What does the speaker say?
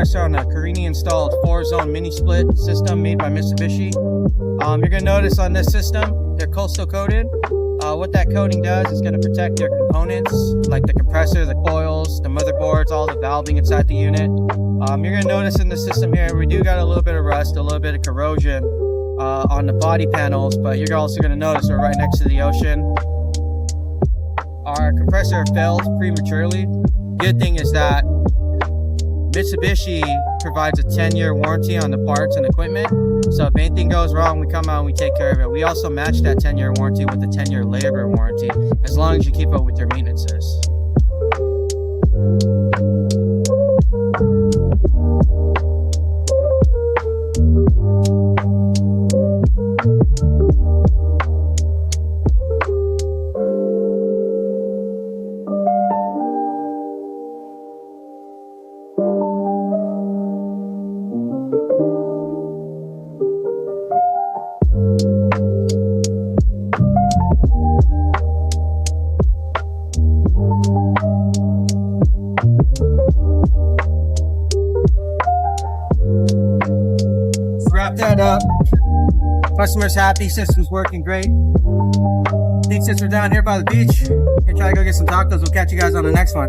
compressor on a Carini installed 4-zone mini split system made by Mitsubishi. You're going to notice on this system, they're coastal coated. What that coating does is going to protect your components, like the compressor, the coils, the motherboards, all the valving inside the unit. You're going to notice in the system here, we do got a little bit of rust, a little bit of corrosion on the body panels, but you're also going to notice we're right next to the ocean. Our compressor failed prematurely. Good thing is that Mitsubishi provides a 10-year warranty on the parts and equipment. So if anything goes wrong, we come out and we take care of it. We also match that 10-year warranty with a 10-year labor warranty, as long as you keep up with your maintenances. Wrap that up. Customer's happy, system's working great. I think since we're down here by the beach, we're gonna try to go get some tacos. We'll catch you guys on the next one.